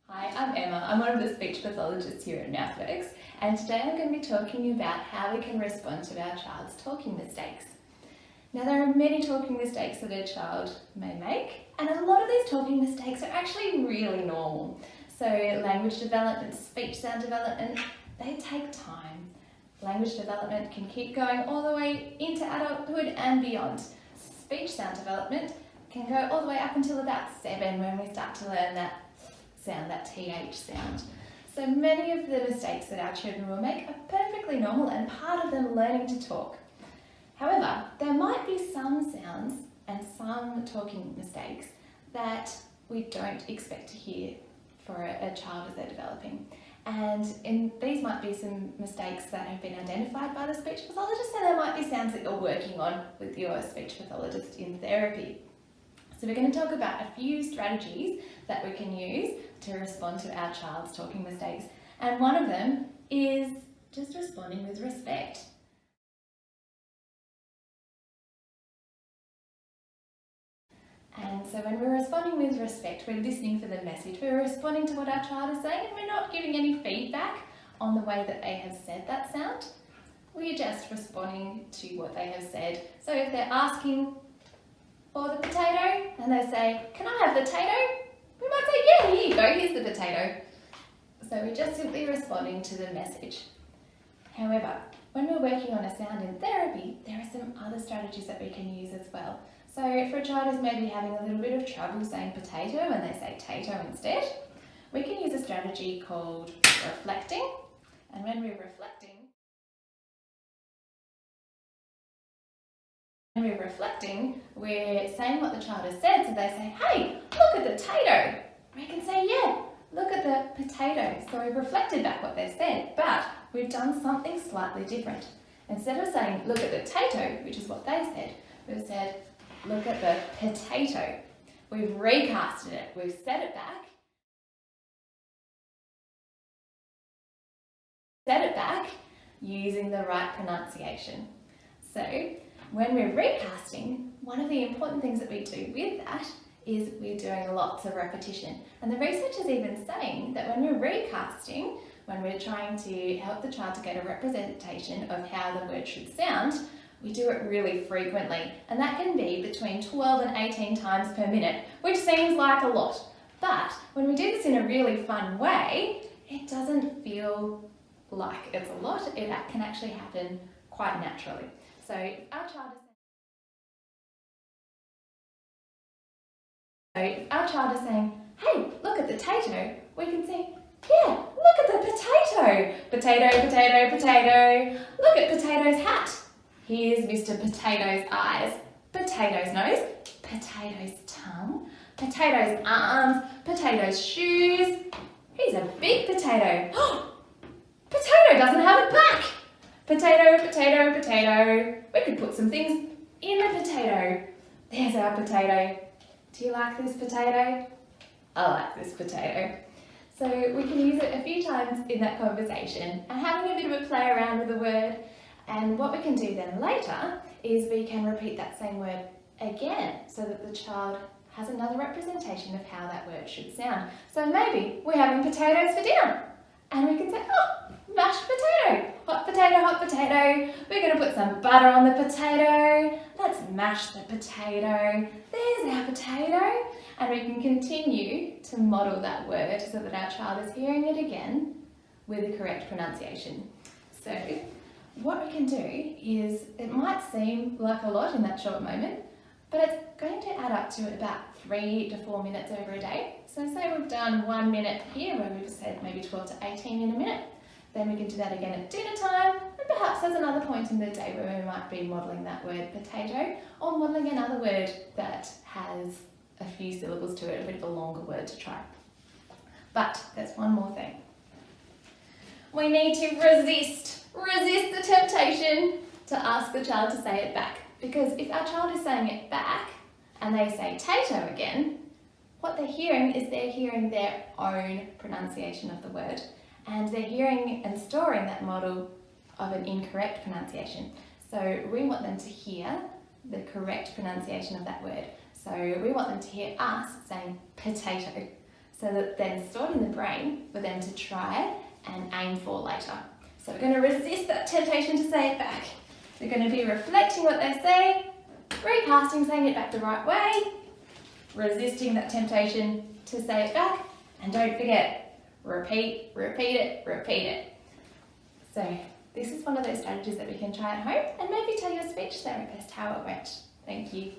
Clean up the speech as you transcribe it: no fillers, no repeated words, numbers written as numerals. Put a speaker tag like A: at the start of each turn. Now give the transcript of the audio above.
A: Hi, I'm Emma. I'm one of the speech pathologists here at MouthWorks, and today I'm going to be talking about how we can respond to our child's talking mistakes. Now, there are many talking mistakes that a child may make, and a lot of these talking mistakes are actually really normal. So language development, speech sound development, they take time. Language development can keep going all the way into adulthood and beyond. Speech sound development can go all the way up until about 7 when we start to learn that sound, that TH sound. So many of the mistakes that our children will make are perfectly normal and part of them learning to talk. However, there might be some sounds and some talking mistakes that we don't expect to hear for a child as they're developing. And these might be some mistakes that have been identified by the speech pathologist, and there might be sounds that you're working on with your speech pathologist in therapy. So we're going to talk about a few strategies that we can use to respond to our child's talking mistakes. And one of them is just responding with respect. And so when we're responding with respect, we're listening for the message, we're responding to what our child is saying, and we're not giving any feedback on the way that they have said that sound. We're just responding to what they have said. So if they're asking for the potato and they say, "Can I have the potato?" we might say, "Yeah, here you go, here's the potato." So we're just simply responding to the message. However, when we're working on a sound in therapy, there are some other strategies that we can use as well. So for a child who's maybe having a little bit of trouble saying potato and they say tato instead, we can use a strategy called reflecting. And when we're reflecting, we're saying what the child has said. So they say, "Hey, look at the tato." We can say, "Yeah, look at the potato." So we've reflected back what they've said, but we've done something slightly different. Instead of saying, "Look at the tato," which is what they said, we've said, "Look at the potato." We've recasted it. We've set it back. Using the right pronunciation. So when we're recasting, one of the important things that we do with that is we're doing lots of repetition. And the research is even saying that when we're recasting, when we're trying to help the child to get a representation of how the word should sound, we do it really frequently. And that can be between 12 and 18 times per minute, which seems like a lot. But when we do this in a really fun way, it doesn't feel like it's a lot. It can actually happen quite naturally. So if our child is saying, "Hey, look at the tato," we can say, "Yeah, look at the potato. Potato, potato, potato. Look at Potato's hat. Here's Mr. Potato's eyes. Potato's nose. Potato's tongue. Potato's arms. Potato's shoes. He's a big potato. Potato doesn't have a back. Potato, potato, potato. We could put some things in the potato. There's our potato. Do you like this potato? I like this potato." So we can use it a few times in that conversation and having a bit of a play around with the word. And what we can do then later is we can repeat that same word again so that the child has another representation of how that word should sound. So maybe we're having potatoes for dinner and we can say, "Oh, mashed potato, hot potato, hot potato. We're going to put some butter on the potato. Let's mash the potato. There's our potato." And we can continue to model that word so that our child is hearing it again with the correct pronunciation. So what we can do is, it might seem like a lot in that short moment, but it's going to add up to about 3 to 4 minutes over a day. So say we've done 1 minute here where we've said maybe 12 to 18 in a minute. Then we can do that again at dinner time, and perhaps there's another point in the day where we might be modelling that word potato, or modelling another word that has a few syllables to it, a bit of a longer word to try. But there's one more thing. We need to resist the temptation to ask the child to say it back. Because if our child is saying it back and they say tato again, what they're hearing is they're hearing their own pronunciation of the word. And they're hearing and storing that model of an incorrect pronunciation. So we want them to hear the correct pronunciation of that word. So we want them to hear us saying potato. so that then stored in the brain for them to try and aim for later. So we're going to resist that temptation to say it back. We're going to be reflecting what they say, recasting, saying it back the right way, resisting that temptation to say it back, and don't forget, repeat, repeat it, repeat it. So this is one of those strategies that we can try at home, and maybe tell your speech therapist how it went. Thank you.